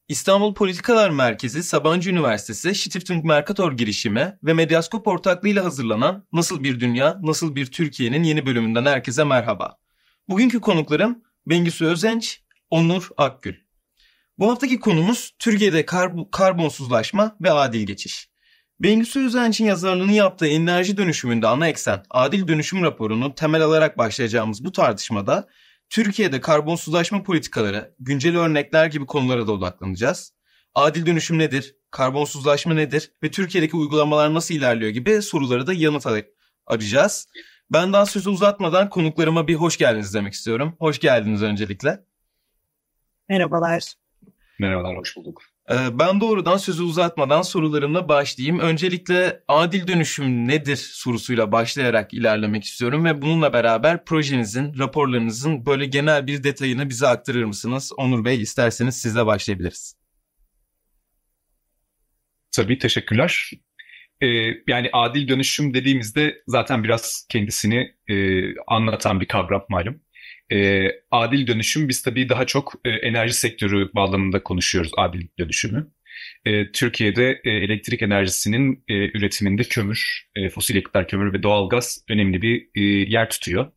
İstanbul Politikalar Merkezi, Sabancı Üniversitesi, Stiftung Mercator girişimi ve Medyaskop ortaklığıyla hazırlanan Nasıl Bir Dünya, Nasıl Bir Türkiye'nin yeni bölümünden herkese merhaba. Bugünkü konuklarım Bengisu Özenç, Onur Akgül. Bu haftaki konumuz Türkiye'de karbonsuzlaşma ve adil geçiş. Bengisu Özenç'in yazarlığını yaptığı enerji dönüşümünde ana eksen adil dönüşüm raporunu temel alarak başlayacağımız bu tartışmada Türkiye'de karbonsuzlaşma politikaları, güncel örnekler gibi konulara da odaklanacağız. Adil dönüşüm nedir? Karbonsuzlaşma nedir? Ve Türkiye'deki uygulamalar nasıl ilerliyor gibi soruları da yanıt arayacağız. Ben daha sözü uzatmadan konuklarıma bir hoş geldiniz demek istiyorum. Hoş geldiniz öncelikle. Merhabalar. Merhabalar, hoş bulduk. Ben doğrudan sözü uzatmadan sorularımla başlayayım. Öncelikle adil dönüşüm nedir sorusuyla başlayarak ilerlemek istiyorum ve bununla beraber projenizin, raporlarınızın böyle genel bir detayını bize aktarır mısınız? Onur Bey, isterseniz sizle başlayabiliriz. Tabii, teşekkürler. Yani adil dönüşüm dediğimizde zaten biraz kendisini anlatan bir kavram malum. Adil dönüşüm, biz tabii daha çok enerji sektörü bağlamında konuşuyoruz adil dönüşümü. Türkiye'de elektrik enerjisinin üretiminde kömür, fosil yakıtlar, kömür ve doğalgaz önemli bir yer tutuyor.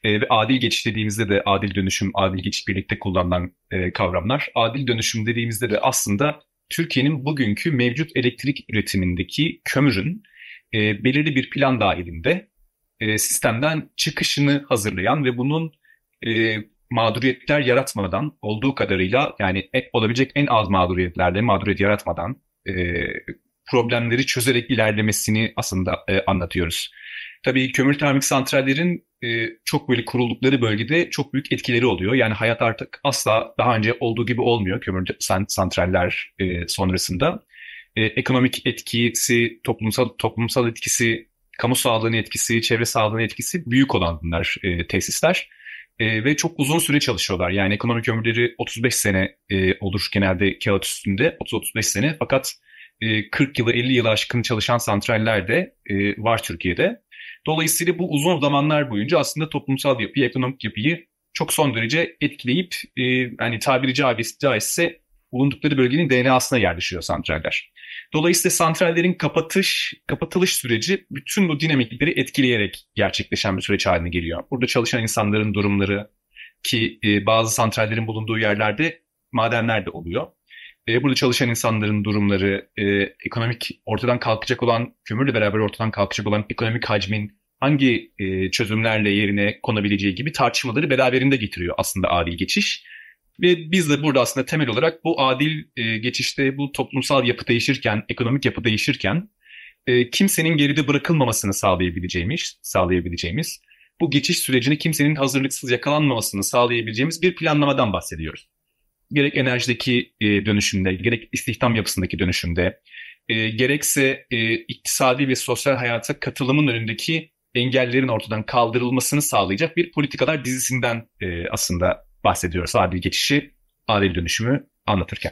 Ve adil geçiş dediğimizde de adil dönüşüm, adil geçiş birlikte kullanılan kavramlar. Adil dönüşüm dediğimizde de aslında Türkiye'nin bugünkü mevcut elektrik üretimindeki kömürün belirli bir plan dahilinde sistemden çıkışını hazırlayan ve bunun mağduriyetler yaratmadan, olduğu kadarıyla yani olabilecek en az mağduriyet yaratmadan problemleri çözerek ilerlemesini aslında anlatıyoruz. Tabii kömür termik santrallerin çok böyle kuruldukları bölgede çok büyük etkileri oluyor. Yani hayat artık asla daha önce olduğu gibi olmuyor kömür santraller sonrasında. Ekonomik etkisi, toplumsal etkisi, kamu sağlığının etkisi, çevre sağlığının etkisi büyük olan bunlar tesisler. Ve çok uzun süre çalışıyorlar. Yani ekonomik ömürleri 35 sene olur genelde kağıt üstünde, 30-35 sene. Fakat 40 yılı 50 yılı aşkın çalışan santraller de var Türkiye'de. Dolayısıyla bu uzun zamanlar boyunca aslında toplumsal yapıyı, ekonomik yapıyı çok son derece etkileyip hani tabiri caizse bulundukları bölgenin DNA'sına yerleşiyor santraller. Dolayısıyla santrallerin kapatılış süreci bütün bu dinamikleri etkileyerek gerçekleşen bir süreç haline geliyor. Burada çalışan insanların durumları ki bazı santrallerin bulunduğu yerlerde madenler de oluyor. Burada çalışan insanların durumları, ortadan kalkacak olan, kömürle beraber ortadan kalkacak olan ekonomik hacmin hangi çözümlerle yerine konabileceği gibi tartışmaları beraberinde getiriyor aslında adil geçiş. Ve biz de burada aslında temel olarak bu adil geçişte bu toplumsal yapı değişirken, ekonomik yapı değişirken kimsenin geride bırakılmamasını sağlayabileceğimiz, bu geçiş sürecini kimsenin hazırlıksız yakalanmamasını sağlayabileceğimiz bir planlamadan bahsediyoruz. Gerek enerjideki dönüşümde, gerek istihdam yapısındaki dönüşümde, gerekse iktisadi ve sosyal hayata katılımın önündeki engellerin ortadan kaldırılmasını sağlayacak bir politikalar dizisinden aslında bahsediyoruz. Adil geçişi, adil dönüşümü anlatırken.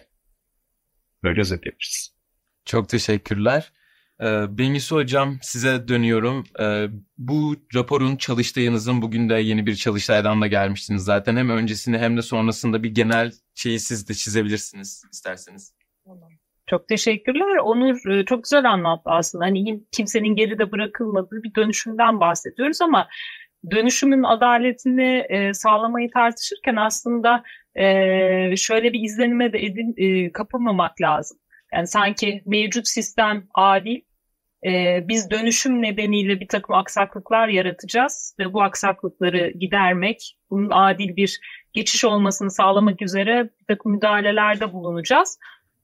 Böyle özetleyebiliriz. Çok teşekkürler. Bengisu Hocam, size dönüyorum. Bu raporun çalıştayınızın, bugün de yeni bir çalıştaydan da gelmiştiniz zaten. Hem öncesini hem de sonrasında bir genel şeyi siz de çizebilirsiniz isterseniz. Çok teşekkürler. Onur çok güzel anlattı aslında. Hani kimsenin geride bırakılmadığı bir dönüşümden bahsediyoruz ama dönüşümün adaletini sağlamayı tartışırken aslında şöyle bir izlenime de kapılmamak lazım. Yani sanki mevcut sistem adil, biz dönüşüm nedeniyle bir takım aksaklıklar yaratacağız ve bu aksaklıkları gidermek, bunun adil bir geçiş olmasını sağlamak üzere bir takım müdahalelerde bulunacağız.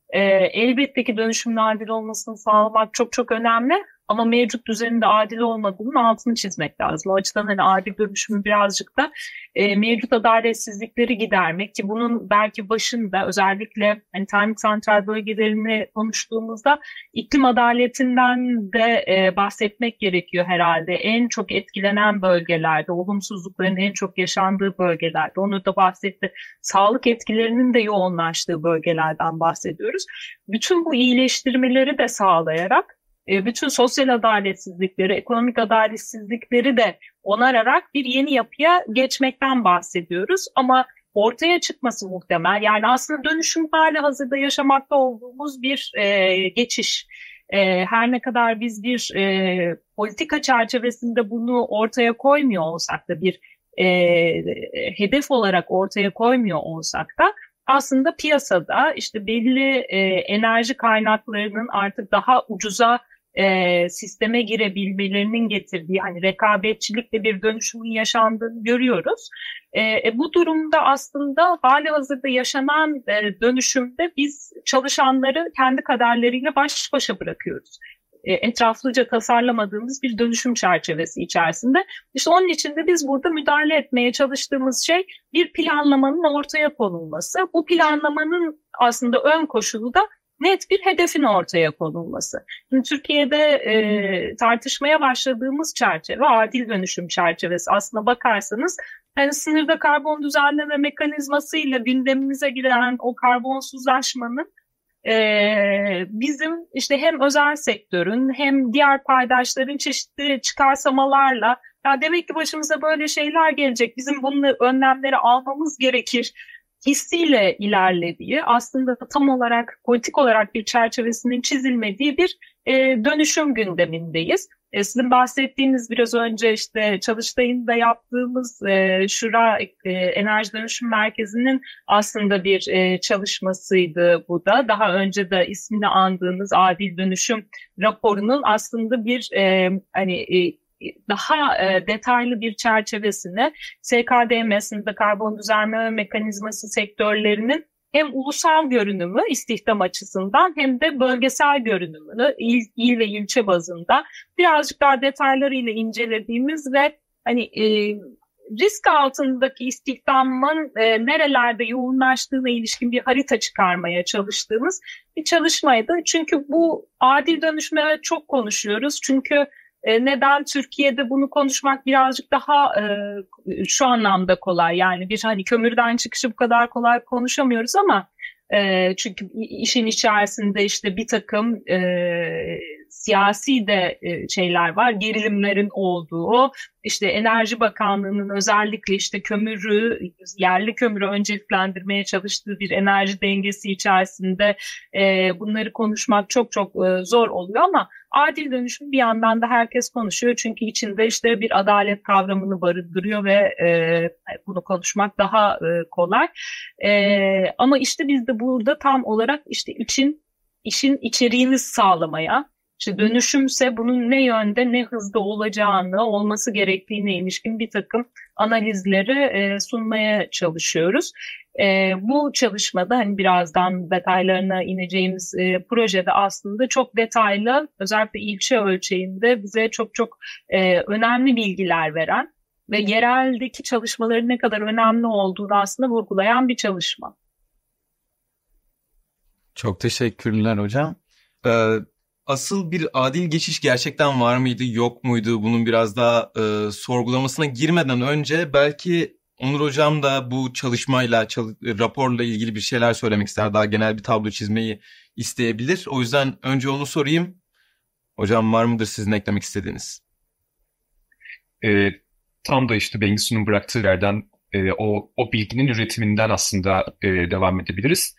Elbette ki dönüşümün adil olmasını sağlamak çok çok önemli. Ama mevcut düzenin de adil olmadığının altını çizmek lazım. O açıdan hani adil dönüşümü birazcık da mevcut adaletsizlikleri gidermek, ki bunun belki başında özellikle hani termik santral bölgelerini konuştuğumuzda iklim adaletinden de bahsetmek gerekiyor herhalde. En çok etkilenen bölgelerde, olumsuzlukların en çok yaşandığı bölgelerde, onu da bahsetti. Sağlık etkilerinin de yoğunlaştığı bölgelerden bahsediyoruz. Bütün bu iyileştirmeleri de sağlayarak bütün sosyal adaletsizlikleri, ekonomik adaletsizlikleri de onararak bir yeni yapıya geçmekten bahsediyoruz. Ama ortaya çıkması muhtemel. Yani aslında dönüşüm hali hazırda yaşamakta olduğumuz bir geçiş. Her ne kadar biz bir politika çerçevesinde bunu ortaya koymuyor olsak da bir hedef olarak ortaya koymuyor olsak da aslında piyasada işte belli enerji kaynaklarının artık daha ucuza sisteme girebilmelerinin getirdiği hani rekabetçilikle bir dönüşümün yaşandığını görüyoruz. Bu durumda aslında halihazırda yaşanan dönüşümde biz çalışanları kendi kaderleriyle baş başa bırakıyoruz. Etraflıca tasarlamadığımız bir dönüşüm çerçevesi içerisinde. İşte onun için de biz burada müdahale etmeye çalıştığımız şey bir planlamanın ortaya konulması. Bu planlamanın aslında ön koşulu da net bir hedefin ortaya konulması. Şimdi Türkiye'de tartışmaya başladığımız çerçeve adil dönüşüm çerçevesi. Aslına bakarsanız yani sınırda karbon düzenleme mekanizmasıyla gündemimize giren o karbonsuzlaşmanın bizim işte hem özel sektörün hem diğer paydaşların çeşitli çıkarsamalarla ya demek ki başımıza böyle şeyler gelecek, bizim bunun önlemleri almamız gerekir hissiyle ilerlediği, aslında tam olarak politik olarak bir çerçevesinin çizilmediği bir dönüşüm gündemindeyiz. Sizin bahsettiğiniz biraz önce işte Çalıştay'ın da yaptığımız Şura Enerji Dönüşüm Merkezi'nin aslında bir çalışmasıydı bu da. Daha önce de ismini andığınız Adil Dönüşüm raporunun aslında bir daha detaylı bir çerçevesini SKDM'sinde karbon düzenleme mekanizması sektörlerinin hem ulusal görünümü istihdam açısından hem de bölgesel görünümünü il ve ilçe bazında birazcık daha detaylarıyla incelediğimiz ve hani risk altındaki istihdamın nerelerde yoğunlaştığına ilişkin bir harita çıkarmaya çalıştığımız bir çalışmaydı. Çünkü bu adil dönüşüme çok konuşuyoruz. Çünkü neden Türkiye'de bunu konuşmak birazcık daha şu anlamda kolay, yani bir hani kömürden çıkışı bu kadar kolay konuşamıyoruz ama çünkü işin içerisinde işte bir takım siyasi de şeyler var, gerilimlerin olduğu, işte Enerji Bakanlığı'nın özellikle işte kömürü, yerli kömürü önceliklendirmeye çalıştığı bir enerji dengesi içerisinde bunları konuşmak çok çok zor oluyor ama adil dönüşüm bir yandan da herkes konuşuyor çünkü içinde işte bir adalet kavramını barındırıyor ve bunu konuşmak daha kolay. Ama işte biz de burada tam olarak işte işin içeriğini sağlamaya, İşte dönüşümse bunun ne yönde ne hızda olacağını, olması gerektiğine ilişkin bir takım analizleri sunmaya çalışıyoruz. Bu çalışmada hani birazdan detaylarına ineceğimiz projede aslında çok detaylı, özellikle ilçe ölçeğinde bize çok çok önemli bilgiler veren ve yereldeki çalışmaların ne kadar önemli olduğunu aslında vurgulayan bir çalışma. Çok teşekkürler hocam. Asıl bir adil geçiş gerçekten var mıydı, yok muydu? Bunun biraz daha sorgulamasına girmeden önce belki Onur hocam da bu çalışmayla, raporla ilgili bir şeyler söylemek ister. Daha genel bir tablo çizmeyi isteyebilir. O yüzden önce onu sorayım. Hocam var mıdır sizin eklemek istediğiniz? Tam da işte Bengisu'nun bıraktığı yerden o bilginin üretiminden aslında devam edebiliriz.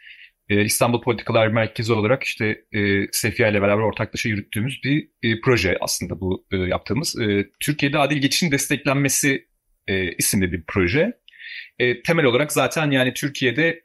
İstanbul Politikalar Merkezi olarak işte Sefiye ile beraber ortaklaşa yürüttüğümüz bir proje aslında bu yaptığımız. Türkiye'de adil geçişin desteklenmesi isimli bir proje. Temel olarak zaten yani Türkiye'de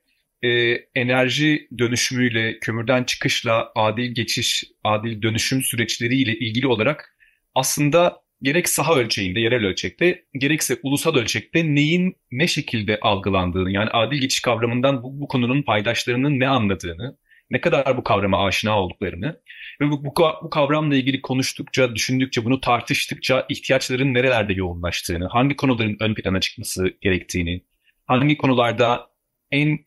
enerji dönüşümüyle, kömürden çıkışla adil geçiş, adil dönüşüm süreçleriyle ilgili olarak aslında gerek saha ölçeğinde, yerel ölçekte, gerekse ulusal ölçekte neyin ne şekilde algılandığını, yani adil geçiş kavramından bu konunun paydaşlarının ne anladığını, ne kadar bu kavrama aşina olduklarını ve bu kavramla ilgili konuştukça, düşündükçe, bunu tartıştıkça ihtiyaçların nerelerde yoğunlaştığını, hangi konuların ön plana çıkması gerektiğini, hangi konularda en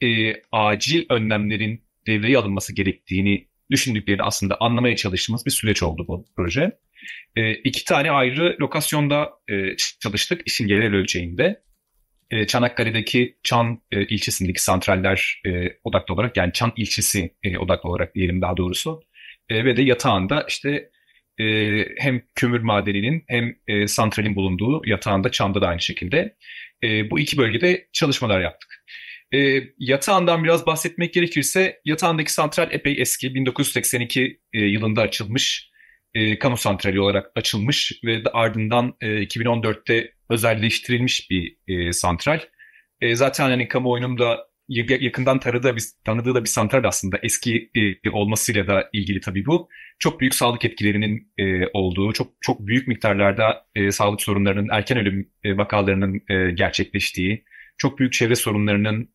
acil önlemlerin devreye alınması gerektiğini düşündüklerini aslında anlamaya çalıştığımız bir süreç oldu bu proje. 2 tane ayrı lokasyonda çalıştık işin yerel ölçeğinde. Çanakkale'deki Çan ilçesindeki santraller odaklı olarak, yani Çan ilçesi odaklı olarak diyelim daha doğrusu. Ve de yatağında işte hem kömür madeninin hem santralin bulunduğu yatağında Çan'da da aynı şekilde bu 2 bölgede çalışmalar yaptık. Yatağan'dan biraz bahsetmek gerekirse Yatağan'daki santral epey eski. 1982 yılında açılmış. Kamu santrali olarak açılmış ve ardından 2014'te özelleştirilmiş bir santral. Zaten hani kamuoyunun da yakından tanıdığı da bir santral aslında. Eski olmasıyla da ilgili tabii bu. Çok büyük sağlık etkilerinin olduğu, çok büyük miktarlarda sağlık sorunlarının, erken ölüm vakalarının gerçekleştiği, çok büyük çevre sorunlarının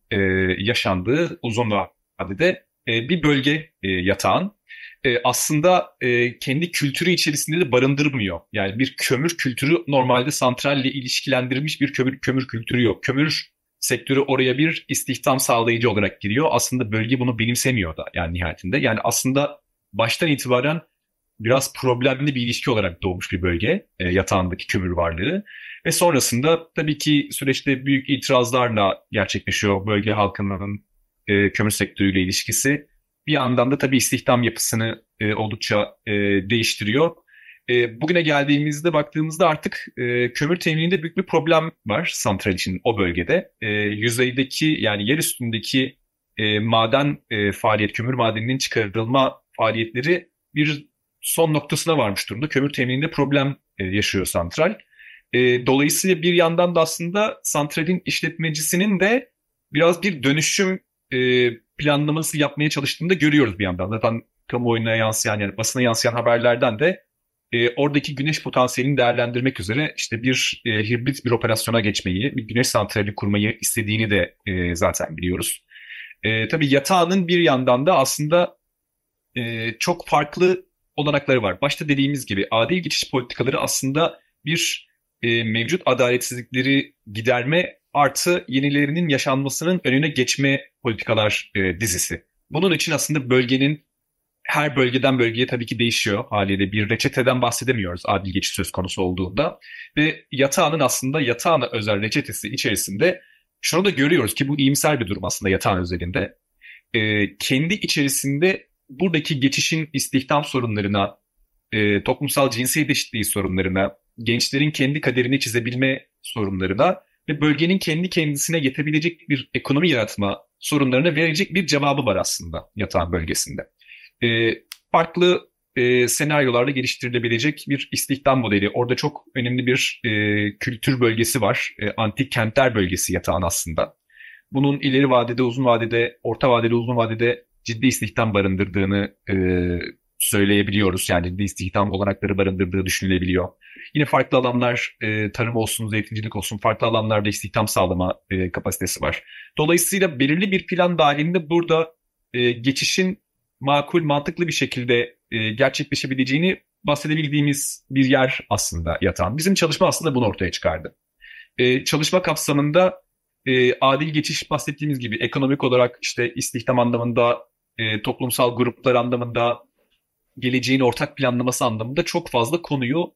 yaşandığı uzun vadede bir bölge Yatağan. Aslında kendi kültürü içerisinde de barındırmıyor. Yani bir kömür kültürü normalde santralle ilişkilendirilmiş bir kömür kültürü yok. Kömür sektörü oraya bir istihdam sağlayıcı olarak giriyor. Aslında bölge bunu benimsemiyor da yani nihayetinde. Yani aslında baştan itibaren biraz problemli bir ilişki olarak doğmuş bir bölge Yatağan'daki kömür varlığı. Ve sonrasında tabii ki süreçte büyük itirazlarla gerçekleşiyor bölge halkının kömür sektörüyle ilişkisi. Bir yandan da tabii istihdam yapısını oldukça değiştiriyor. Bugüne geldiğimizde baktığımızda artık kömür temininde büyük bir problem var santral için o bölgede. Yüzeydeki yani yer üstündeki maden kömür madeninin çıkarılma faaliyetleri bir son noktasına varmış durumda. Kömür temininde problem yaşıyor santral. Dolayısıyla bir yandan da aslında santralin işletmecisinin de biraz bir dönüşüm planlaması yapmaya çalıştığını da görüyoruz bir yandan. Zaten kamuoyuna yansıyan yani basına yansıyan haberlerden de oradaki güneş potansiyelini değerlendirmek üzere işte bir hibrit bir operasyona geçmeyi, bir güneş santrali kurmayı istediğini de zaten biliyoruz. Tabii Yatağan'ın bir yandan da aslında çok farklı olanakları var. Başta dediğimiz gibi adil geçiş politikaları aslında bir mevcut adaletsizlikleri giderme artı yenilerinin yaşanmasının önüne geçme politikalar dizisi. Bunun için aslında bölgenin her bölgeden bölgeye tabii ki değişiyor haliyle. Bir reçeteden bahsedemiyoruz adil geçiş söz konusu olduğunda. Ve Yatağan'ın aslında Yatağan'a özel reçetesi içerisinde şunu da görüyoruz ki bu iyimser bir durum aslında Yatağan özelinde. Kendi içerisinde buradaki geçişin istihdam sorunlarına, toplumsal cinsiyet eşitliği sorunlarına, gençlerin kendi kaderini çizebilme sorunlarına ve bölgenin kendi kendisine yetebilecek bir ekonomi yaratma sorunlarına verecek bir cevabı var aslında Yatağan bölgesinde. Farklı senaryolarla geliştirilebilecek bir istihdam modeli. Orada çok önemli bir kültür bölgesi var. Antik kentler bölgesi Yatağan aslında. Bunun ileri vadede, uzun vadede, orta vadede, uzun vadede ciddi istihdam barındırdığını söyleyebiliyoruz. Yani ciddi istihdam olanakları barındırdığı düşünülebiliyor. Yine farklı alanlar, tarım olsun, zeytincilik olsun, farklı alanlarda istihdam sağlama kapasitesi var. Dolayısıyla belirli bir plan dahilinde burada geçişin makul, mantıklı bir şekilde gerçekleşebileceğini bahsedebildiğimiz bir yer aslında Yatağan. Bizim çalışma aslında bunu ortaya çıkardı. Çalışma kapsamında adil geçiş bahsettiğimiz gibi ekonomik olarak işte istihdam anlamında, toplumsal gruplar anlamında, geleceğin ortak planlaması anlamında çok fazla konuyu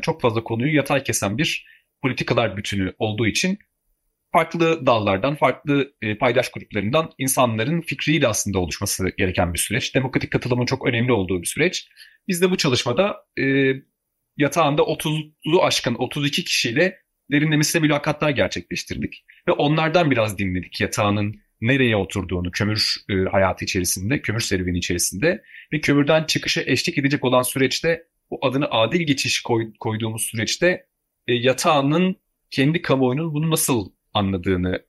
çok fazla konuyu yatay kesen bir politikalar bütünü olduğu için farklı dallardan, farklı paydaş gruplarından insanların fikriyle aslında oluşması gereken bir süreç. Demokratik katılımın çok önemli olduğu bir süreç. Biz de bu çalışmada Yatağan'da 30'lu aşkın 32 kişiyle derinlemesine mülakatlar gerçekleştirdik. Ve onlardan biraz dinledik Yatağan'ın nereye oturduğunu kömür hayatı içerisinde, kömür serüveni içerisinde ve kömürden çıkışa eşlik edecek olan süreçte bu adını adil geçiş koyduğumuz süreçte Yatağan'ın kendi kamuoyunun bunu nasıl anladığını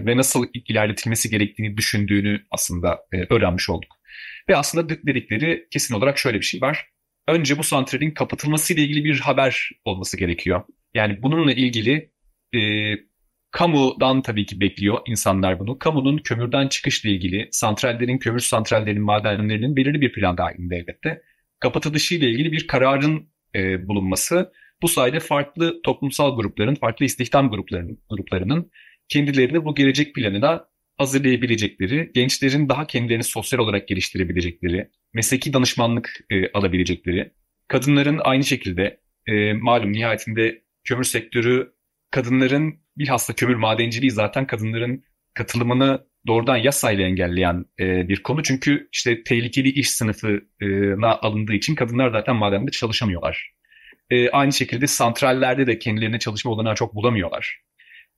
ve nasıl ilerletilmesi gerektiğini düşündüğünü aslında öğrenmiş olduk. Ve aslında dedikleri kesin olarak şöyle bir şey var. Önce bu santralin kapatılmasıyla ilgili bir haber olması gerekiyor. Yani bununla ilgili kamudan tabii ki bekliyor insanlar bunu. Kamunun kömürden çıkışla ilgili santrallerin, kömür santrallerinin, madenlerinin belirli bir plan dahilinde elbette kapatılışıyla ilgili bir kararın bulunması. Bu sayede farklı toplumsal grupların, farklı istihdam gruplarının kendilerini bu gelecek planına hazırlayabilecekleri, gençlerin daha kendilerini sosyal olarak geliştirebilecekleri, mesleki danışmanlık alabilecekleri, kadınların aynı şekilde malum nihayetinde kömür sektörü kadınların bilhassa kömür madenciliği zaten kadınların katılımını doğrudan yasayla engelleyen bir konu. Çünkü işte tehlikeli iş sınıfına alındığı için kadınlar zaten madende çalışamıyorlar. Aynı şekilde santrallerde de kendilerine çalışma olanağı çok bulamıyorlar.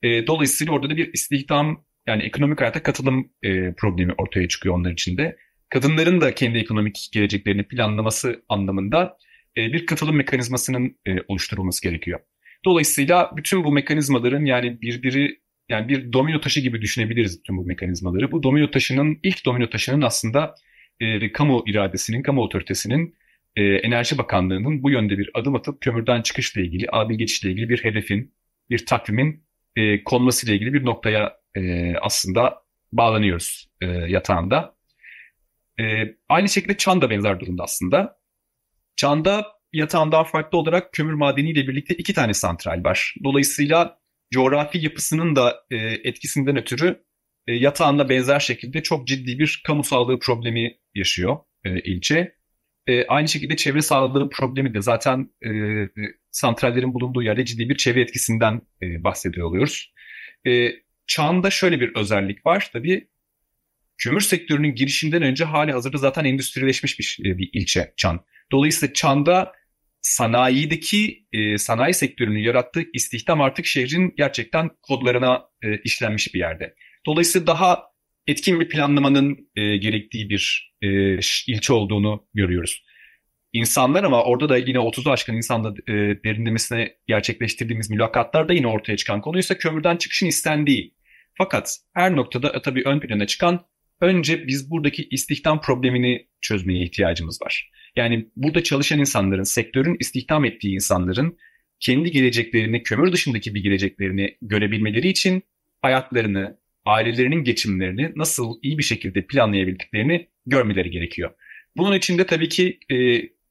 Dolayısıyla orada da bir istihdam Yani ekonomik hayata katılım problemi ortaya çıkıyor onlar için de. Kadınların da kendi ekonomik geleceklerini planlaması anlamında bir katılım mekanizmasının oluşturulması gerekiyor. Dolayısıyla bütün bu mekanizmaların yani bir domino taşı gibi düşünebiliriz bütün bu mekanizmaları. Bu ilk domino taşının aslında kamu iradesinin, kamu otoritesinin, Enerji Bakanlığı'nın bu yönde bir adım atıp kömürden çıkışla ilgili, adil geçişle ilgili bir hedefin, bir takvimin konmasıyla ilgili bir noktaya aslında bağlanıyoruz yatağında. Aynı şekilde Çan da benzer durumda aslında. Çan'da yatağından farklı olarak kömür madeniyle birlikte 2 tane santral var. Dolayısıyla coğrafi yapısının da etkisinden ötürü yatağında benzer şekilde çok ciddi bir kamu sağlığı problemi yaşıyor ilçe. Aynı şekilde çevre sağlığı problemi de zaten santrallerin bulunduğu yerde ciddi bir çevre etkisinden bahsediyor oluyoruz. Çan'da şöyle bir özellik var tabii. Kömür sektörünün girişinden önce hali hazırda zaten endüstrileşmiş bir ilçe Çan. Dolayısıyla Çan'da sanayi sektörünün yarattığı istihdam artık şehrin gerçekten kodlarına işlenmiş bir yerde. Dolayısıyla daha etkin bir planlamanın gerektiği bir ilçe olduğunu görüyoruz. İnsanlar ama orada da yine 30'u aşkın insanla derinlemesine gerçekleştirdiğimiz mülakatlarda yine ortaya çıkan konuysa kömürden çıkışın istendiği. Fakat her noktada tabii ön plana çıkan önce biz buradaki istihdam problemini çözmeye ihtiyacımız var. Yani burada çalışan insanların, sektörün istihdam ettiği insanların kendi geleceklerini, kömür dışındaki bir geleceklerini görebilmeleri için hayatlarını, ailelerinin geçimlerini nasıl iyi bir şekilde planlayabildiklerini görmeleri gerekiyor. Bunun için de tabii ki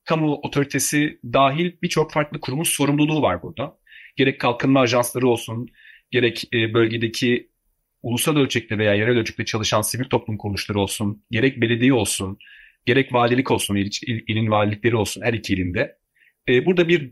kamu otoritesi dahil birçok farklı kurumun sorumluluğu var burada. Gerek kalkınma ajansları olsun, gerek bölgedeki ulusal ölçekte veya yerel ölçekte çalışan sivil toplum kuruluşları olsun, gerek belediye olsun, gerek valilik olsun, ilin valilikleri olsun her iki ilinde. Burada bir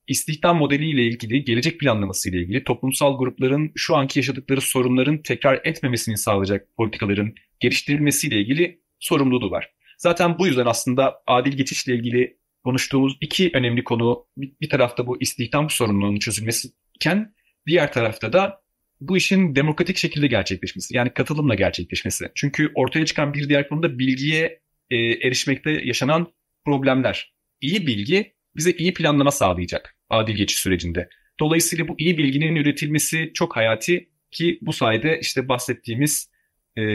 istihdam modeliyle ilgili, gelecek planlaması ile ilgili toplumsal grupların şu anki yaşadıkları sorunların tekrar etmemesini sağlayacak politikaların geliştirilmesiyle ilgili sorumluluğu var. Zaten bu yüzden aslında adil geçişle ilgili konuştuğumuz 2 önemli konu bir tarafta bu istihdam sorununun çözülmesiken diğer tarafta da bu işin demokratik şekilde gerçekleşmesi, yani katılımla gerçekleşmesi. Çünkü ortaya çıkan bir diğer konu da bilgiye erişmekte yaşanan problemler. İyi bilgi bize iyi planlama sağlayacak adil geçiş sürecinde. Dolayısıyla bu iyi bilginin üretilmesi çok hayati ki bu sayede işte bahsettiğimiz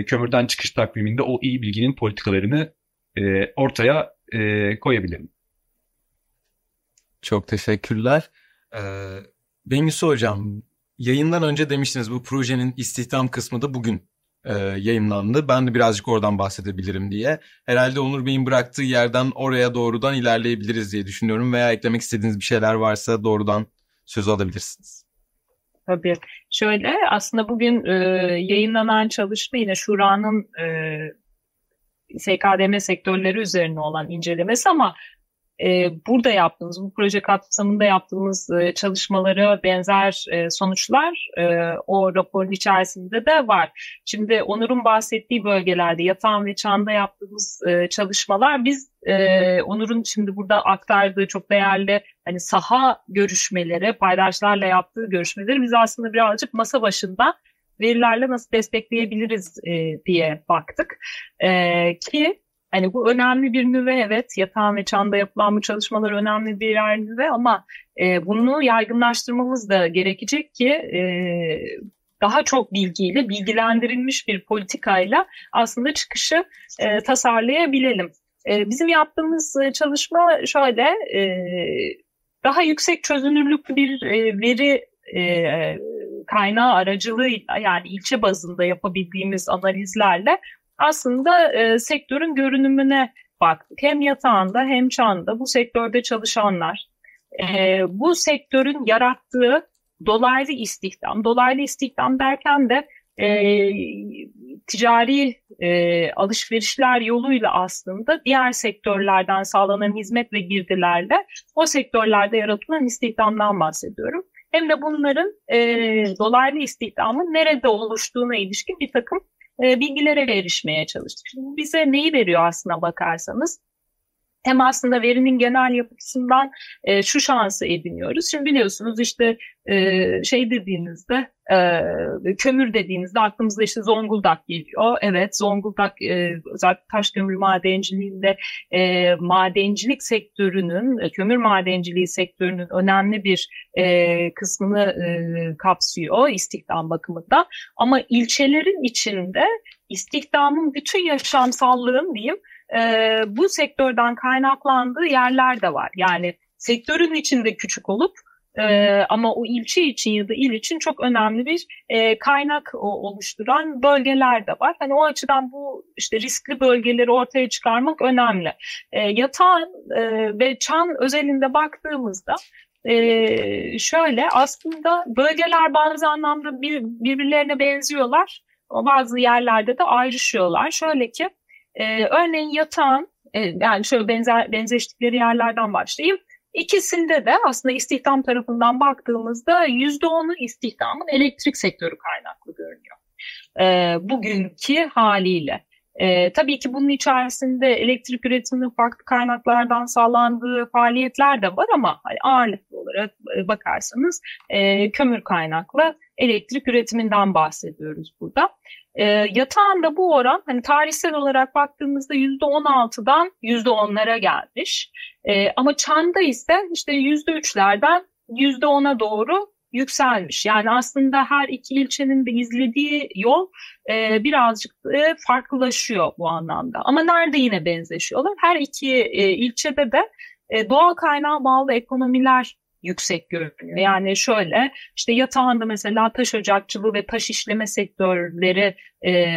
kömürden çıkış takviminde o iyi bilginin politikalarını ortaya koyabilirim. Çok teşekkürler. Bengüsü Hocam, yayından önce demiştiniz bu projenin istihdam kısmı da bugün yayınlandı. Ben de birazcık oradan bahsedebilirim diye. Herhalde Onur Bey'in bıraktığı yerden oraya doğrudan ilerleyebiliriz diye düşünüyorum. Veya eklemek istediğiniz bir şeyler varsa doğrudan sözü alabilirsiniz. Tabii. Şöyle aslında bugün yayınlanan çalışma yine Şura'nın SKDM sektörleri üzerine olan incelemesi ama burada yaptığımız, bu proje kapsamında yaptığımız çalışmalara benzer sonuçlar o raporun içerisinde de var. Şimdi Onur'un bahsettiği bölgelerde Yatağan ve Çan'da yaptığımız çalışmalar biz Onur'un şimdi burada aktardığı çok değerli hani saha görüşmeleri, paydaşlarla yaptığı görüşmeleri biz aslında birazcık masa başında verilerle nasıl destekleyebiliriz diye baktık. Ki hani bu önemli bir nüve, evet. Yatağan ve Çan'da yapılan bu çalışmalar önemli birer nüve ama bunu yaygınlaştırmamız da gerekecek ki daha çok bilgiyle, bilgilendirilmiş bir politikayla aslında çıkışı tasarlayabilelim. Bizim yaptığımız çalışma şöyle, daha yüksek çözünürlüklü bir veri kaynağı aracılığıyla, yani ilçe bazında yapabildiğimiz analizlerle aslında sektörün görünümüne baktık. Hem Yatağan'da hem Çan'da bu sektörde çalışanlar, bu sektörün yarattığı dolaylı istihdam derken de ticari alışverişler yoluyla aslında diğer sektörlerden sağlanan hizmet ve girdilerle o sektörlerde yaratılan istihdamdan bahsediyorum. Hem de bunların dolaylı istihdamın nerede oluştuğuna ilişkin bir takım bilgilere erişmeye çalıştık. Şimdi bize neyi veriyor aslına bakarsanız? hem aslında verinin genel yapısından şu şansı ediniyoruz. Şimdi biliyorsunuz işte şey dediğinizde, kömür dediğinizde aklımıza işte Zonguldak geliyor. Evet, Zonguldak zaten taş kömür madenciliğinde madencilik sektörünün, kömür madenciliği sektörünün önemli bir kısmını kapsıyor istihdam bakımından. Ama ilçelerin içinde istihdamın bütün yaşamsallığın diyeyim, bu sektörden kaynaklandığı yerler de var. Yani sektörün içinde küçük olup ama o ilçe için ya da il için çok önemli bir kaynak oluşturan bölgeler de var. Hani o açıdan bu işte riskli bölgeleri ortaya çıkarmak önemli. Yatağan ve Çan özelinde baktığımızda şöyle aslında bölgeler bazı anlamda birbirlerine benziyorlar. Bazı yerlerde de ayrışıyorlar. Şöyle ki örneğin Yatağan, yani şöyle benzeştikleri yerlerden başlayayım. İkisinde de aslında istihdam tarafından baktığımızda %10'u istihdamın elektrik sektörü kaynaklı görünüyor. Bugünkü haliyle. Tabii ki bunun içerisinde elektrik üretiminin farklı kaynaklardan sağlandığı faaliyetler de var ama hani ağırlıklı olarak bakarsanız kömür kaynaklı elektrik üretiminden bahsediyoruz burada. Yatağında bu oran hani tarihsel olarak baktığımızda %16'dan %10'lara gelmiş. Ama Çan'da ise işte %3'lerden %10'a doğru yükselmiş. Yani aslında her iki ilçenin de izlediği yol birazcık farklılaşıyor bu anlamda. Ama nerede yine benzeşiyorlar? Her iki ilçede de doğal kaynağa bağlı ekonomiler yüksek görünüyor. Yani şöyle işte Yatağan'da mesela taş ocakçılığı ve taş işleme sektörleri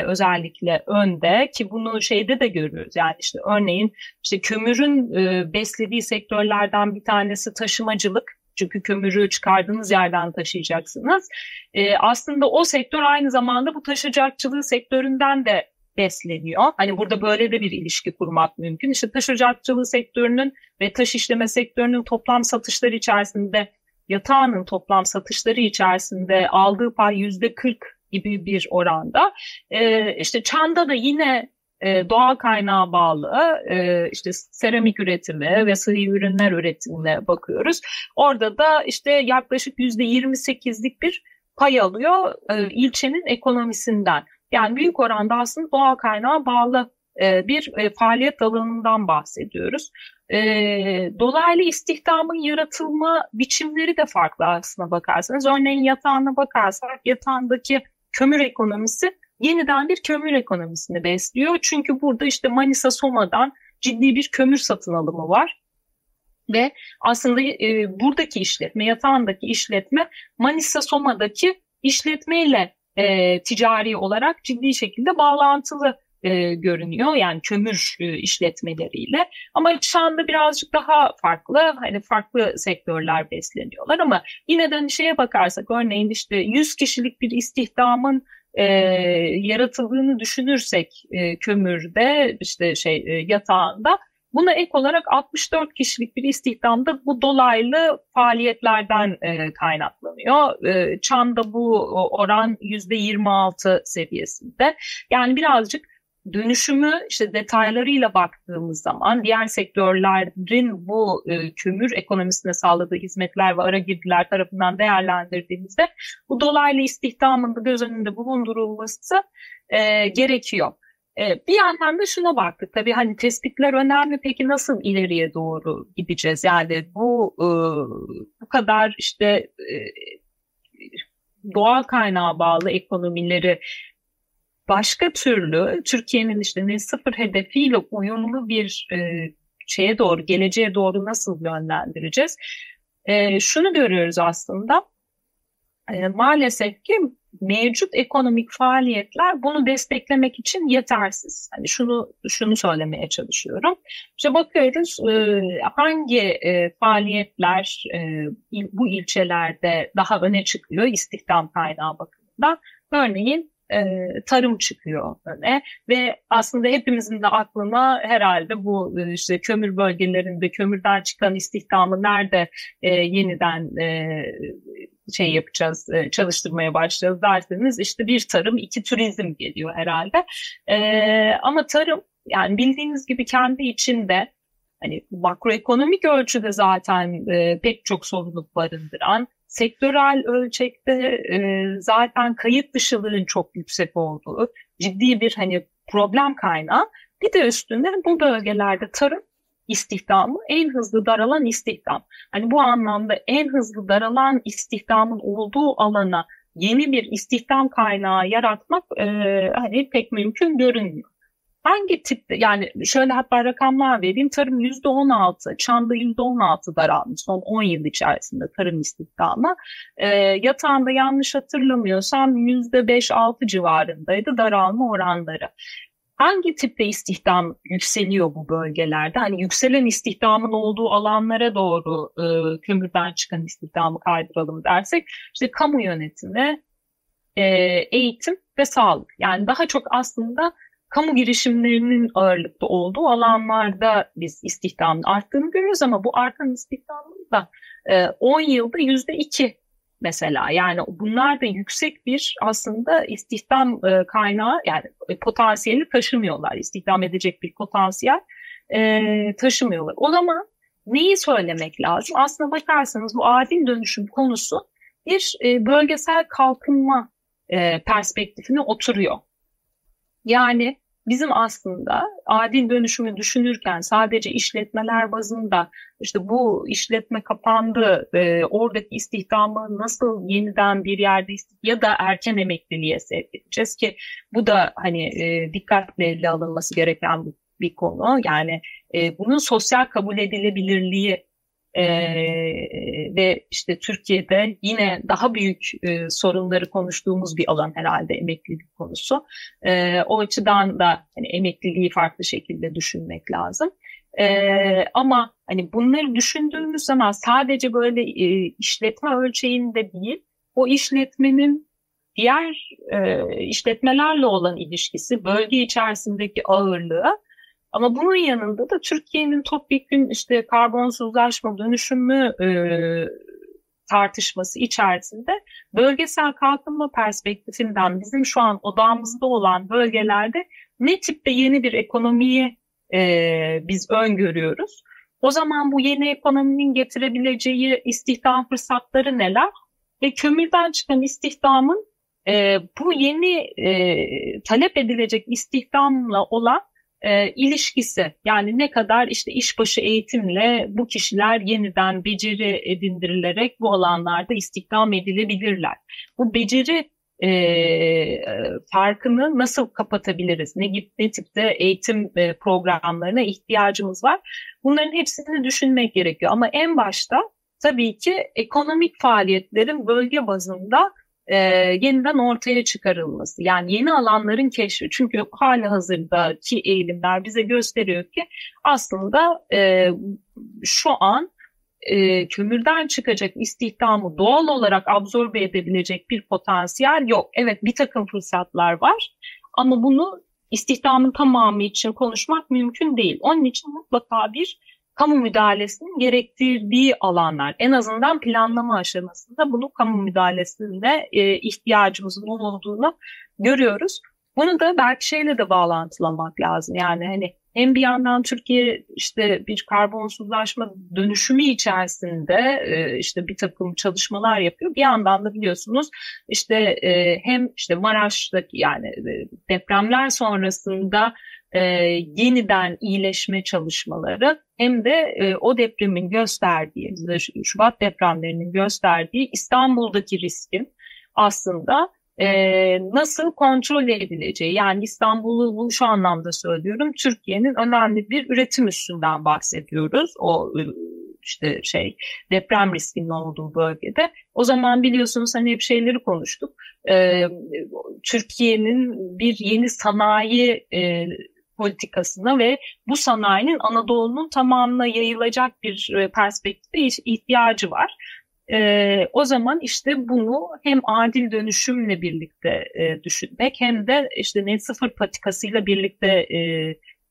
özellikle önde ki bunu şeyde de görüyoruz. Yani işte örneğin işte kömürün beslediği sektörlerden bir tanesi taşımacılık. Çünkü kömürü çıkardığınız yerden taşıyacaksınız. Aslında o sektör aynı zamanda bu taş ocakçılığı sektöründen de besleniyor. Hani burada böyle de bir ilişki kurmak mümkün. İşte taş ocakçılığı sektörünün ve taş işleme sektörünün toplam satışları içerisinde, Yatağan'ın toplam satışları içerisinde aldığı pay %40 gibi bir oranda. İşte Çan'da da yine doğal kaynağa bağlı işte seramik üretimi ve sıvı ürünler üretimine bakıyoruz. Orada da işte yaklaşık %28'lik bir pay alıyor ilçenin ekonomisinden. Yani büyük oranda aslında doğal kaynağa bağlı bir faaliyet alanından bahsediyoruz. Dolaylı istihdamın yaratılma biçimleri de farklı aslına bakarsanız. Örneğin Yatağan'a bakarsak Yatağan'daki kömür ekonomisi yeniden bir kömür ekonomisini besliyor. Çünkü burada işte Manisa Soma'dan ciddi bir kömür satın alımı var. Ve aslında buradaki işletme, Yatağan'daki işletme Manisa Soma'daki işletmeyle ticari olarak ciddi şekilde bağlantılı görünüyor. Yani kömür işletmeleriyle. Ama şu anda birazcık daha farklı. Hani farklı sektörler besleniyorlar ama yine de şeye bakarsak örneğin işte 100 kişilik bir istihdamın yaratıldığını düşünürsek kömürde işte Yatağan'da buna ek olarak 64 kişilik bir istihdamda bu dolaylı faaliyetlerden kaynaklanıyor. Çan'da bu oran %26 seviyesinde. Yani birazcık dönüşümü işte detaylarıyla baktığımız zaman diğer sektörlerin bu kömür ekonomisine sağladığı hizmetler ve ara girdiler tarafından değerlendirdiğimizde bu dolaylı istihdamın da göz önünde bulundurulması gerekiyor. Bir yandan da şuna baktık. Tabii hani tespitler önemli. Peki nasıl ileriye doğru gideceğiz? Yani bu kadar işte doğal kaynağa bağlı ekonomileri başka türlü Türkiye'nin işte net sıfır hedefiyle uyumlu bir şeye doğru, geleceğe doğru nasıl yönlendireceğiz? Şunu görüyoruz aslında. Maalesef ki mevcut ekonomik faaliyetler bunu desteklemek için yetersiz. Hani şunu söylemeye çalışıyorum. İşte bakıyoruz hangi faaliyetler bu ilçelerde daha öne çıkıyor istihdam kaynağı bakımından. Örneğin tarım çıkıyor öne ve aslında hepimizin de aklına herhalde bu işte kömür bölgelerinde kömürden çıkan istihdamı nerede yeniden yapacağız, çalıştırmaya başlayacağız derseniz işte bir tarım, iki turizm geliyor herhalde. Ama tarım yani bildiğiniz gibi kendi içinde hani makroekonomik ölçüde zaten pek çok sorumluluk barındıran, sektörel ölçekte zaten kayıt dışılığın çok yüksek olduğu ciddi bir hani problem kaynağı. Bir de üstünde bu bölgelerde tarım istihdamı en hızlı daralan istihdam. Hani bu anlamda en hızlı daralan istihdamın olduğu alana yeni bir istihdam kaynağı yaratmak hani pek mümkün görünmüyor. Hangi tipte, yani şöyle hatta rakamlar vereyim, tarım %16, çanda %16 daralmış son 10 yıl içerisinde tarım istihdamı. Yatağında yanlış hatırlamıyorsam %5-6 civarındaydı daralma oranları. Hangi tipte istihdam yükseliyor bu bölgelerde? Hani yükselen istihdamın olduğu alanlara doğru kömürden çıkan istihdamı kaydıralım dersek, işte kamu yönetimi, eğitim ve sağlık. Yani daha çok aslında kamu girişimlerinin ağırlıklı olduğu alanlarda biz istihdamın arttığını görüyoruz ama bu artan istihdamın da 10 yılda %2 mesela. Yani bunlar da yüksek bir aslında istihdam kaynağı, yani potansiyeli taşımıyorlar. İstihdam edecek bir potansiyel taşımıyorlar. O zaman neyi söylemek lazım? Aslına bakarsanız bu adil dönüşüm konusu bir bölgesel kalkınma perspektifine oturuyor. Yani bizim aslında adil dönüşümü düşünürken sadece işletmeler bazında işte bu işletme kapandı, oradaki istihdamı nasıl yeniden bir yerde ya da erken emekliliğe sevk edeceğiz ki bu da hani dikkatle ele alınması gereken bir konu. Yani bunun sosyal kabul edilebilirliği ve işte Türkiye'de yine daha büyük sorunları konuştuğumuz bir alan herhalde emeklilik konusu. O açıdan da hani emekliliği farklı şekilde düşünmek lazım. Ama hani bunları düşündüğümüz zaman sadece böyle işletme ölçeğinde değil, o işletmenin diğer işletmelerle olan ilişkisi, bölge içerisindeki ağırlığı. Ama bunun yanında da Türkiye'nin topyekün işte karbonsuzlaşma dönüşümü tartışması içerisinde bölgesel kalkınma perspektifinden bizim şu an odağımızda olan bölgelerde ne tipte yeni bir ekonomiyi biz öngörüyoruz? O zaman bu yeni ekonominin getirebileceği istihdam fırsatları neler? Ve kömürden çıkan istihdamın bu yeni talep edilecek istihdamla olan ilişkisi, yani ne kadar işte işbaşı eğitimle bu kişiler yeniden beceri edindirilerek bu alanlarda istihdam edilebilirler. Bu beceri farkını nasıl kapatabiliriz? Ne tipte eğitim programlarına ihtiyacımız var? Bunların hepsini düşünmek gerekiyor. Ama en başta tabii ki ekonomik faaliyetlerin bölge bazında yeniden ortaya çıkarılması, yani yeni alanların keşfi. Çünkü halihazırdaki eğilimler bize gösteriyor ki aslında şu an kömürden çıkacak istihdamı doğal olarak absorbe edebilecek bir potansiyel yok. Evet, bir takım fırsatlar var ama bunu istihdamın tamamı için konuşmak mümkün değil. Onun için mutlaka bir kamu müdahalesinin gerektirdiği alanlar, en azından planlama aşamasında bunu kamu müdahalesinde ihtiyacımızın olduğunu görüyoruz. Bunu da belki şeyle de bağlantılamak lazım. Yani hani hem bir yandan Türkiye işte bir karbonsuzlaşma dönüşümü içerisinde işte bir takım çalışmalar yapıyor. Bir yandan da biliyorsunuz işte hem işte Maraş'taki yani depremler sonrasında yeniden iyileşme çalışmaları hem de o depremin gösterdiği, Şubat depremlerinin gösterdiği İstanbul'daki riskin aslında nasıl kontrol edileceği, yani İstanbul'u şu anlamda söylüyorum, Türkiye'nin önemli bir üretim üssünden bahsediyoruz. O işte deprem riskinin olduğu bölgede. O zaman biliyorsunuz hani hep şeyleri konuştuk. Türkiye'nin bir yeni sanayi politikasına ve bu sanayinin Anadolu'nun tamamına yayılacak bir perspektife ihtiyacı var. O zaman işte bunu hem adil dönüşümle birlikte düşünmek hem de işte net sıfır patikasıyla birlikte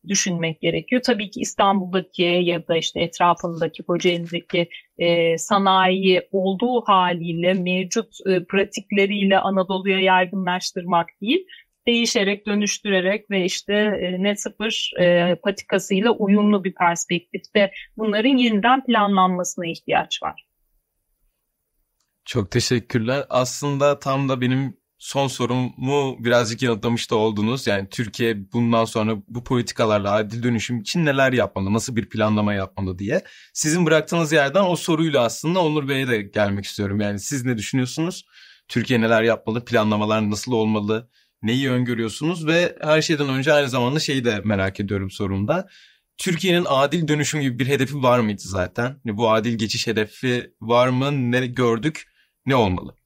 düşünmek gerekiyor. Tabii ki İstanbul'daki ya da işte etrafındaki Kocaeli'deki sanayi olduğu haliyle mevcut pratikleriyle Anadolu'ya yaygınlaştırmak değil. değişerek, dönüştürerek ve işte net sıfır patikasıyla uyumlu bir perspektifte bunların yeniden planlanmasına ihtiyaç var. Çok teşekkürler. Aslında tam da benim son sorumu birazcık yanıtlamış da oldunuz. Yani Türkiye bundan sonra bu politikalarla adil dönüşüm için neler yapmalı, nasıl bir planlama yapmalı diye. Sizin bıraktığınız yerden o soruyla aslında Onur Bey'e de gelmek istiyorum. Yani siz ne düşünüyorsunuz? Türkiye neler yapmalı, planlamalar nasıl olmalı, neyi öngörüyorsunuz ve her şeyden önce aynı zamanda şeyi de merak ediyorum sorumda. Türkiye'nin adil dönüşüm gibi bir hedefi var mıydı zaten? Bu adil geçiş hedefi var mı? Ne gördük? Ne olmalı?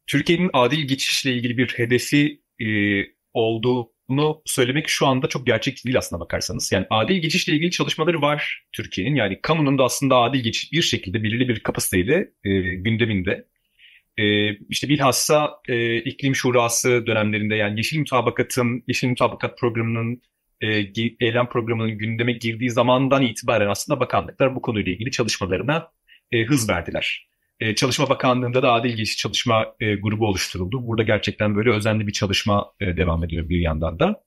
Türkiye'nin adil geçişle ilgili bir hedefi olduğunu söylemek şu anda çok gerçekçi değil aslına bakarsanız. Yani adil geçişle ilgili çalışmaları var Türkiye'nin. Yani kamunun da aslında adil geçiş bir şekilde belirli bir kapasiteyle gündeminde. İşte bilhassa iklim şurası dönemlerinde yani Yeşil Mutabakat programının eylem programının gündeme girdiği zamandan itibaren aslında bakanlıklar bu konuyla ilgili çalışmalarına hız verdiler. Çalışma Bakanlığı'nda da Adil Geçiş Çalışma grubu oluşturuldu. Burada gerçekten böyle özenli bir çalışma devam ediyor bir yandan da.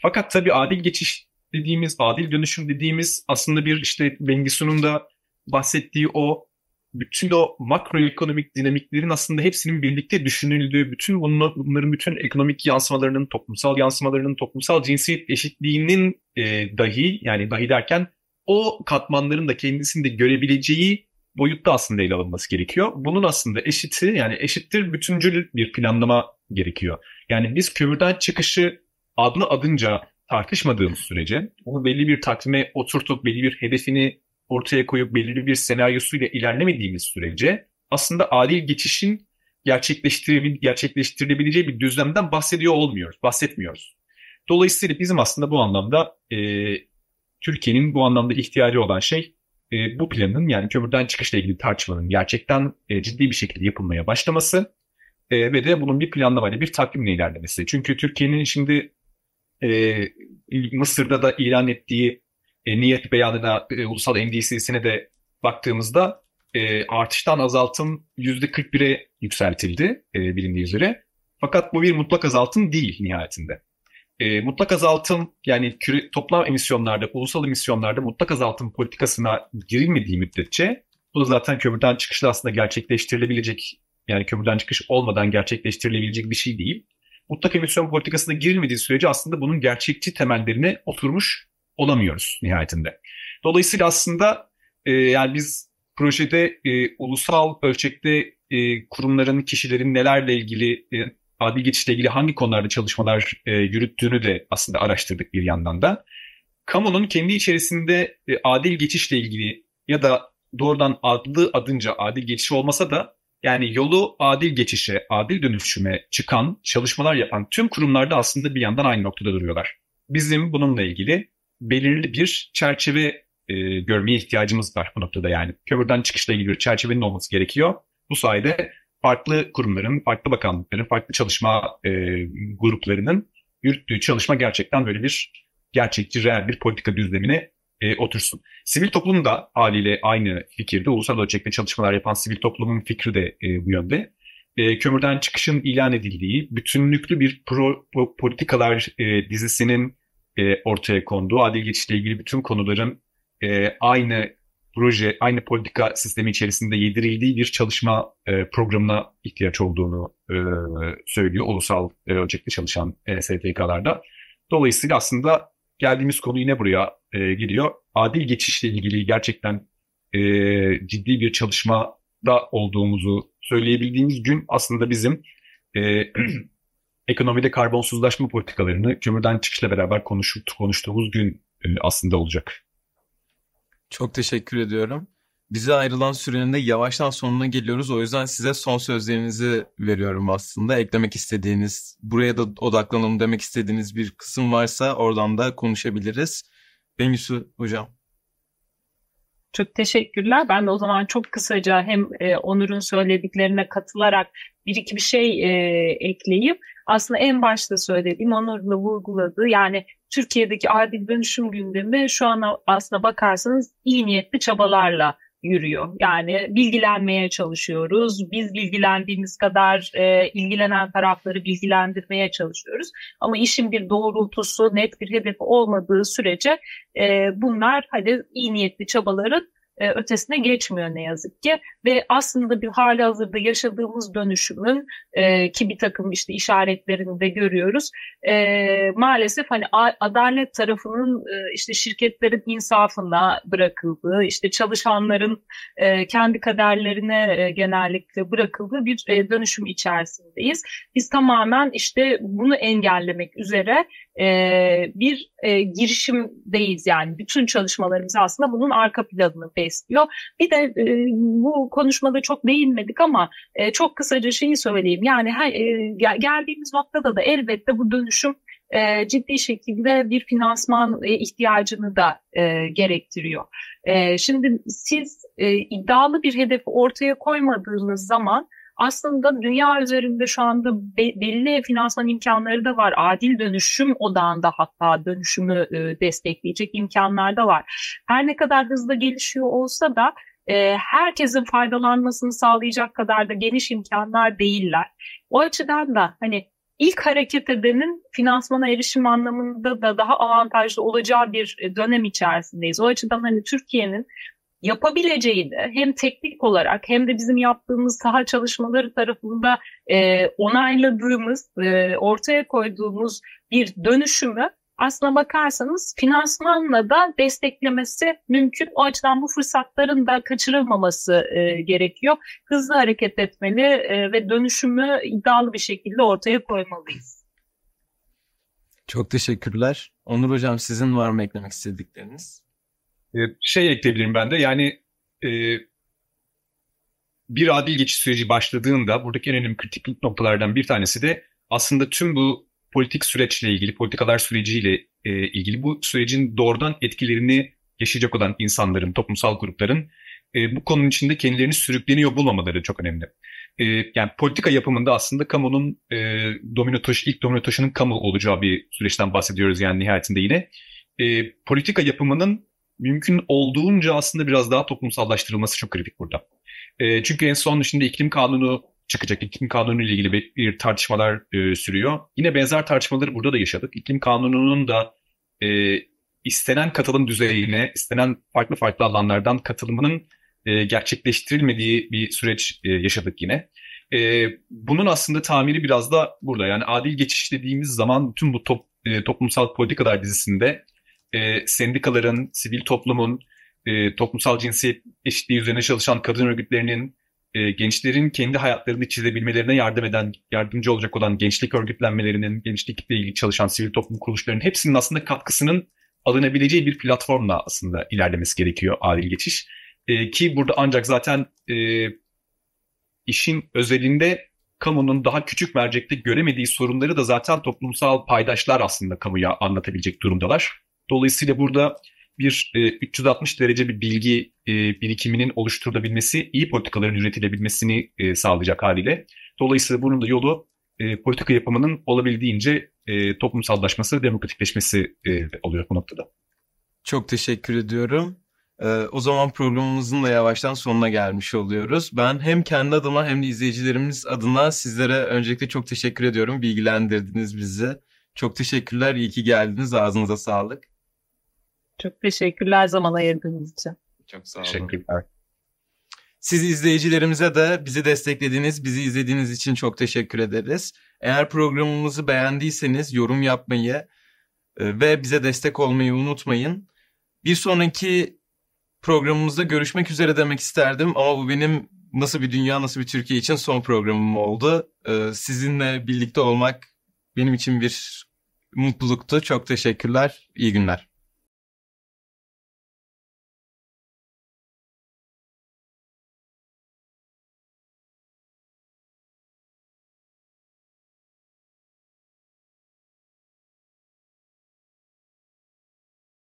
Fakat tabii adil geçiş dediğimiz, adil dönüşüm dediğimiz aslında bir işte Bengisu'nun da bahsettiği o bütün o makroekonomik dinamiklerin aslında hepsinin birlikte düşünüldüğü, bütün bunların bütün ekonomik yansımalarının, toplumsal yansımalarının, toplumsal cinsiyet eşitliğinin dahi derken o katmanların da kendisini de görebileceği boyutta aslında ele alınması gerekiyor. Bunun aslında eşittir bütüncül bir planlama gerekiyor. Yani biz kömürden çıkışı adınca tartışmadığımız sürece, onu belli bir takvime oturtup belli bir hedefini ortaya koyup belirli bir senaryosuyla ilerlemediğimiz sürece aslında adil geçişin gerçekleştirilebileceği bir düzlemden bahsetmiyoruz. Dolayısıyla bizim aslında bu anlamda Türkiye'nin bu anlamda ihtiyacı olan şey bu planın yani kömürden çıkışla ilgili tartışmanın gerçekten ciddi bir şekilde yapılmaya başlaması ve de bunun bir planlamayla bir takvimle ilerlemesi. Çünkü Türkiye'nin şimdi Mısır'da da ilan ettiği niyet beyanına, ulusal NDC'sine de baktığımızda artıştan azaltım %41'e yükseltildi bilindiği üzere. Fakat bu bir mutlak azaltım değil nihayetinde. Mutlak azaltım yani toplam emisyonlarda, ulusal emisyonlarda mutlak azaltım politikasına girilmediği müddetçe bu da zaten kömürden çıkışla aslında gerçekleştirilebilecek yani kömürden çıkış olmadan gerçekleştirilebilecek bir şey değil. Mutlak emisyon politikasına girilmediği sürece aslında bunun gerçekçi temellerine oturmuş olamıyoruz nihayetinde. Dolayısıyla aslında yani biz projede ulusal ölçekte kurumların, kişilerin nelerle ilgili adil geçişle ilgili hangi konularda çalışmalar yürüttüğünü de aslında araştırdık bir yandan da. Kamunun kendi içerisinde adil geçişle ilgili ya da doğrudan adınca adil geçiş olmasa da yani yolu adil geçişe, adil dönüşüme çıkan, çalışmalar yapan tüm kurumlarda aslında bir yandan aynı noktada duruyorlar. Bizim bununla ilgili belirli bir çerçeve görmeye ihtiyacımız var bu noktada yani. Kömürden çıkışla ilgili bir çerçevenin olması gerekiyor. Bu sayede farklı kurumların, farklı bakanlıkların, farklı çalışma gruplarının yürüttüğü çalışma gerçekten böyle bir gerçekçi, reel bir politika düzlemine otursun. Sivil toplum da haliyle aynı fikirde. Ulusal ölçekte çalışmalar yapan sivil toplumun fikri de bu yönde. Kömürden çıkışın ilan edildiği, bütünlüklü bir politikalar dizisinin ortaya konduğu, adil geçişle ilgili bütün konuların aynı proje, aynı politika sistemi içerisinde yedirildiği bir çalışma programına ihtiyaç olduğunu söylüyor ulusal ölçekte çalışan STK'larda. Dolayısıyla aslında geldiğimiz konu yine buraya geliyor. Adil geçişle ilgili gerçekten ciddi bir çalışmada olduğumuzu söyleyebildiğimiz gün aslında bizim ekonomide karbonsuzlaşma politikalarını kömürden çıkışla beraber konuştuğumuz gün aslında olacak. Çok teşekkür ediyorum. Bize ayrılan sürenin de yavaştan sonuna geliyoruz. O yüzden size son sözlerinizi veriyorum aslında. Eklemek istediğiniz, buraya da odaklanalım demek istediğiniz bir kısım varsa oradan da konuşabiliriz. Bengisu Hocam. Çok teşekkürler. Ben de o zaman çok kısaca hem Onur'un söylediklerine katılarak bir iki bir şey ekleyip aslında en başta söylediğim Onur'la vurguladığı yani Türkiye'deki adil dönüşüm gündemi şu an aslına bakarsanız iyi niyetli çabalarla yürüyor. Yani bilgilenmeye çalışıyoruz. Biz bilgilendiğimiz kadar ilgilenen tarafları bilgilendirmeye çalışıyoruz. Ama işin bir doğrultusu, net bir hedefi olmadığı sürece bunlar iyi niyetli çabaların ötesine geçmiyor ne yazık ki. Ve aslında bir halihazırda yaşadığımız dönüşümün ki bir takım işte işaretlerini de görüyoruz. Maalesef adalet tarafının işte şirketlerin insafına bırakıldığı, işte çalışanların kendi kaderlerine genellikle bırakıldığı bir dönüşüm içerisindeyiz. Biz tamamen işte bunu engellemek üzere bir girişimdeyiz, yani bütün çalışmalarımız aslında bunun arka planını besliyor. Bir de bu konuşmada çok değinmedik ama çok kısaca şeyi söyleyeyim, yani geldiğimiz noktada da elbette bu dönüşüm ciddi şekilde bir finansman ihtiyacını da gerektiriyor. Şimdi siz iddialı bir hedefi ortaya koymadığınız zaman aslında dünya üzerinde şu anda belli finansman imkanları da var. Adil dönüşüm odağında hatta dönüşümü destekleyecek imkanlar da var. Her ne kadar hızlı gelişiyor olsa da herkesin faydalanmasını sağlayacak kadar da geniş imkanlar değiller. O açıdan da ilk hareket edenin finansmana erişim anlamında da daha avantajlı olacağı bir dönem içerisindeyiz. O açıdan Türkiye'nin yapabileceğini hem teknik olarak hem de bizim yaptığımız saha çalışmaları tarafında onayladığımız, ortaya koyduğumuz bir dönüşümü aslına bakarsanız finansmanla da desteklemesi mümkün. O açıdan bu fırsatların da kaçırılmaması gerekiyor. Hızlı hareket etmeli ve dönüşümü iddialı bir şekilde ortaya koymalıyız. Çok teşekkürler. Onur Hocam, sizin var mı eklemek istedikleriniz? Ekleyebilirim ben de. Yani bir adil geçiş süreci başladığında buradaki en önemli kritik noktalardan bir tanesi de aslında tüm bu politik süreçle ilgili, politikalar süreciyle ilgili bu sürecin doğrudan etkilerini yaşayacak olan insanların, toplumsal grupların bu konunun içinde kendilerini sürükleniyor bulmamaları çok önemli. Yani politika yapımında aslında kamunun ilk domino taşının kamu olacağı bir süreçten bahsediyoruz yani nihayetinde yine. Politika yapımının mümkün olduğunca aslında biraz daha toplumsallaştırılması çok kritik burada. Çünkü en son şimdi iklim kanunu çıkacak. İklim kanunu ile ilgili bir tartışmalar sürüyor. Yine benzer tartışmaları burada da yaşadık. İklim kanununun da istenen katılım düzeyine, istenen farklı alanlardan katılımının gerçekleştirilmediği bir süreç yaşadık yine. Bunun aslında tamiri biraz da burada. Yani adil geçiş dediğimiz zaman tüm bu toplumsal politikalar dizisinde sendikaların, sivil toplumun, toplumsal cinsiyet eşitliği üzerine çalışan kadın örgütlerinin, gençlerin kendi hayatlarını çizebilmelerine yardımcı olacak olan gençlik örgütlenmelerinin, gençlikle ilgili çalışan sivil toplum kuruluşlarının hepsinin aslında katkısının alınabileceği bir platformla aslında ilerlemesi gerekiyor adil geçiş. Ki burada ancak zaten işin özelinde kamunun daha küçük mercekte göremediği sorunları da zaten toplumsal paydaşlar aslında kamuya anlatabilecek durumdalar. Dolayısıyla burada bir 360 derece bir bilgi birikiminin oluşturulabilmesi, iyi politikaların üretilebilmesini sağlayacak haliyle. Dolayısıyla bunun da yolu politika yapımının olabildiğince toplumsallaşması, demokratikleşmesi oluyor bu noktada. Çok teşekkür ediyorum. O zaman programımızın da yavaştan sonuna gelmiş oluyoruz. Ben hem kendi adıma hem de izleyicilerimiz adına sizlere öncelikle çok teşekkür ediyorum. Bilgilendirdiniz bizi. Çok teşekkürler. İyi ki geldiniz. Ağzınıza sağlık. Çok teşekkürler zaman ayırdığınız için. Çok sağ olun. Teşekkürler. Siz izleyicilerimize de bizi desteklediğiniz, bizi izlediğiniz için çok teşekkür ederiz. Eğer programımızı beğendiyseniz yorum yapmayı ve bize destek olmayı unutmayın. Bir sonraki programımızda görüşmek üzere demek isterdim ama bu benim Nasıl Bir Dünya, Nasıl Bir Türkiye için son programım oldu. Sizinle birlikte olmak benim için bir mutluluktu. Çok teşekkürler. İyi günler.